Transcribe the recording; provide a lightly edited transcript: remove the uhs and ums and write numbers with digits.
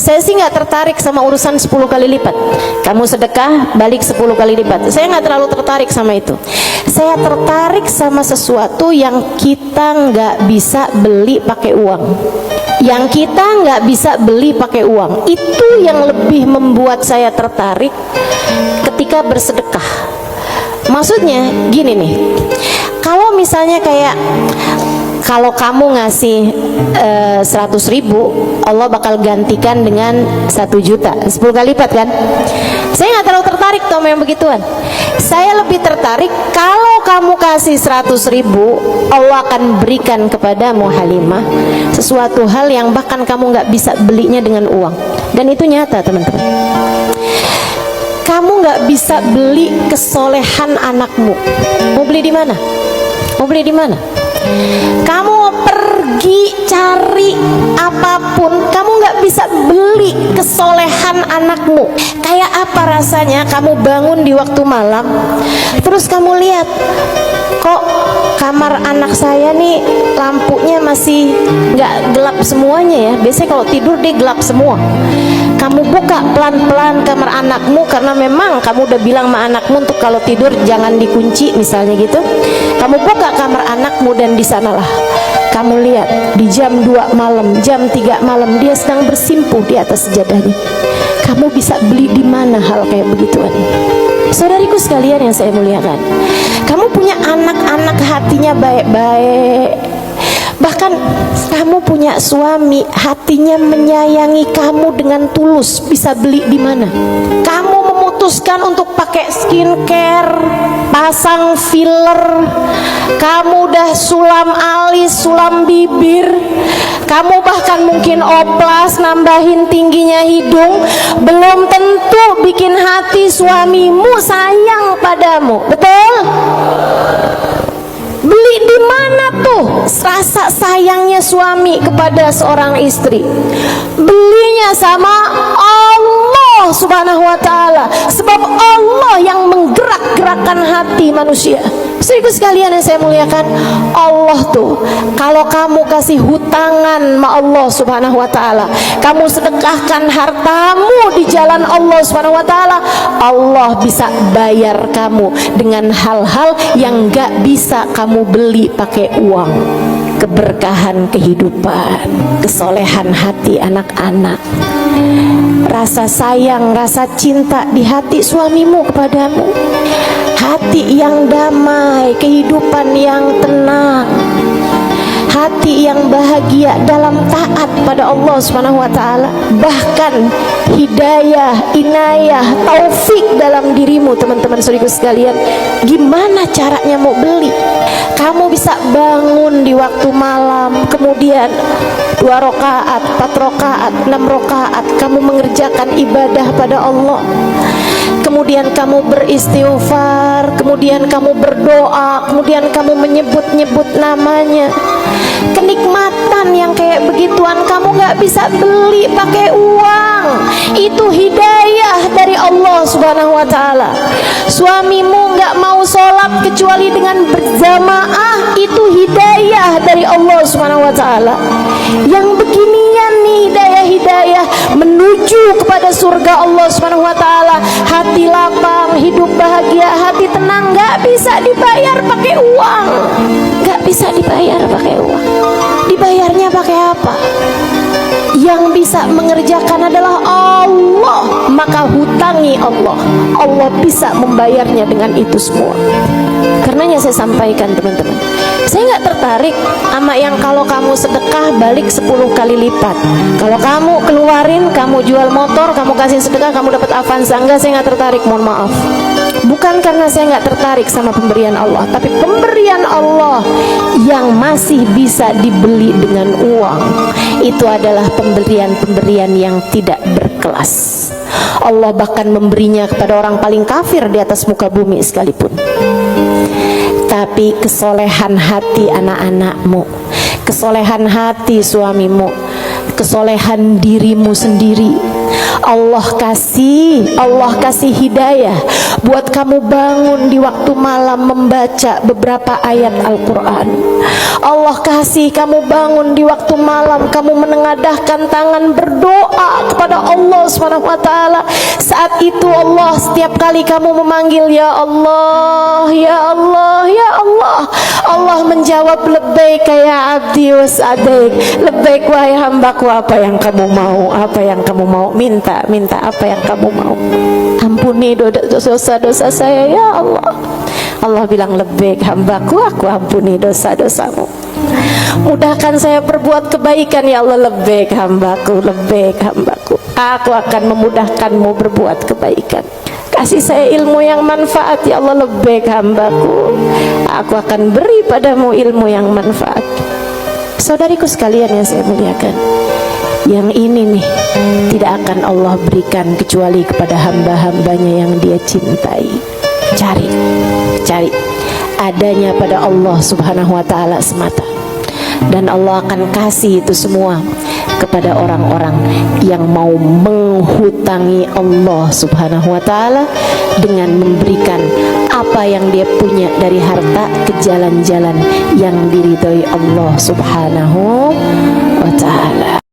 Saya sih nggak tertarik sama urusan 10 kali lipat. Kamu sedekah balik 10 kali lipat. Saya nggak terlalu tertarik sama itu. Saya tertarik sama sesuatu yang kita nggak bisa beli pakai uang. Yang kita nggak bisa beli pakai uang. Itu yang lebih membuat saya tertarik ketika bersedekah. Maksudnya gini nih, kalau misalnya kayak kalau kamu ngasih 100.000, Allah bakal gantikan dengan 1 juta, 10 kali lipat kan? Saya nggak terlalu tertarik sama yang begituan. Saya lebih tertarik kalau kamu kasih 100.000, Allah akan berikan kepadamu Halimah sesuatu hal yang bahkan kamu nggak bisa belinya dengan uang. Dan itu nyata, teman-teman. Kamu nggak bisa beli kesolehan anakmu. Mau beli di mana? Mau beli di mana? Kamu pergi cari apapun, kamu nggak bisa beli kesolehan anakmu. Kayak apa rasanya kamu bangun di waktu malam, terus kamu lihat, kok kamar anak saya nih lampunya masih nggak gelap semuanya ya. Biasanya kalau tidur dia gelap semua. Kamu buka pelan-pelan kamar anakmu, karena memang kamu udah bilang sama anakmu untuk kalau tidur jangan dikunci misalnya gitu. Kamu buka kamar anakmu dan di sanalah kamu lihat di jam 2 malam, jam 3 malam dia sedang bersimpuh di atas sejadahnya. Kamu bisa beli di mana hal kayak begituan? Saudariku sekalian yang saya muliakan, kamu punya anak-anak hatinya baik-baik. Bahkan kamu punya suami hatinya menyayangi kamu dengan tulus, bisa beli di mana? Kamu memutuskan untuk pakai skincare, pasang filler, kamu udah sulam alis, sulam bibir, kamu bahkan mungkin oplas, nambahin tingginya hidung, belum tentu bikin hati suamimu sayang padamu, betul? Beli di mana tuh rasa sayangnya suami kepada seorang istri? Belinya sama Allah Subhanahu wa ta'ala, sebab Allah yang menggerak-gerakkan hati manusia. Saudaraku sekalian yang saya muliakan, Allah tuh kalau kamu kasih hutangan sama Allah Subhanahu wa ta'ala, kamu sedekahkan hartamu di jalan Allah Subhanahu wa ta'ala, Allah bisa bayar kamu dengan hal-hal yang gak bisa kamu beli pakai uang. Keberkahan kehidupan, kesolehan hati anak-anak, rasa sayang, rasa cinta di hati suamimu kepadamu, hati yang damai, kehidupan yang tenang, hati yang bahagia dalam taat pada Allah Subhanahu wa ta'ala. Bahkan hidayah, inayah, taufik dalam dirimu, teman-teman saudaraku sekalian. Gimana caranya mau beli? Kamu bisa bangun di waktu malam, kemudian 2 rakaat, 4 rakaat, 6 rakaat, kamu mengerjakan ibadah pada Allah. Kemudian kamu beristighfar, kemudian kamu berdoa, kemudian kamu menyebut-nyebut namanya. Kenikmatan yang kayak begituan kamu gak bisa beli pakai uang. Itu hidayah dari Allah Subhanahu wa ta'ala. Suamimu gak mau sholat kecuali dengan berjamaah, itu hidayah dari Allah Subhanahu wa ta'ala. Yang beginian nih hidayah menuju kepada surga Allah Subhanahu wa ta'ala. Hati lapang, hidup bahagia, hati tenang, gak bisa dibayar pakai uang. Gak bisa dibayar pakai uang. Dibayarnya pakai apa? Yang bisa mengerjakan adalah Allah, maka hutangi Allah. Allah bisa membayarnya dengan itu semua. Karenanya saya sampaikan, teman-teman, saya nggak tertarik sama yang kalau kamu sedekah balik 10 kali lipat. Kalau kamu keluarin, kamu jual motor, kamu kasih sedekah, kamu dapat Avanza. Enggak, saya nggak tertarik, mohon maaf. Bukan karena saya nggak tertarik sama pemberian Allah, tapi pemberian Allah yang masih bisa dibeli dengan uang, itu adalah pemberian-pemberian yang tidak berkelas. Allah bahkan memberinya kepada orang paling kafir di atas muka bumi sekalipun. Tapi kesolehan hati anak-anakmu, kesolehan hati suamimu, kesolehan dirimu sendiri, Allah kasih hidayah buat kamu bangun di waktu malam membaca beberapa ayat Al-Quran. Allah kasih kamu bangun di waktu malam, kamu menengadahkan tangan berdoa kepada Allah SWT. Saat itu Allah, setiap kali kamu memanggil ya Allah, ya Allah, ya Allah, Allah menjawab labbaik ya abdi was'adaik, labbaik wahai hambaku, apa yang kamu mau, apa yang kamu mau, minta apa yang kamu mau, ampuni dosa-dosa saya ya Allah. Allah bilang labbaik hambaku, aku ampuni dosa-dosamu, mudahkan saya berbuat kebaikan ya Allah, labbaik hambaku, labbaik hambaku, aku akan memudahkanmu berbuat kebaikan. Kasih saya ilmu yang manfaat ya Allah, labbaik hambaku, aku akan beri padamu ilmu yang manfaat. Saudariku sekalian yang saya muliakan, yang ini nih tidak akan Allah berikan kecuali kepada hamba-hambanya yang Dia cintai. Cari adanya pada Allah Subhanahu wa ta'ala semata, dan Allah akan kasih itu semua kepada orang-orang yang mau menghutangi Allah Subhanahu wa ta'ala dengan memberikan apa yang dia punya dari harta ke jalan-jalan yang diridhoi Allah Subhanahu wa ta'ala.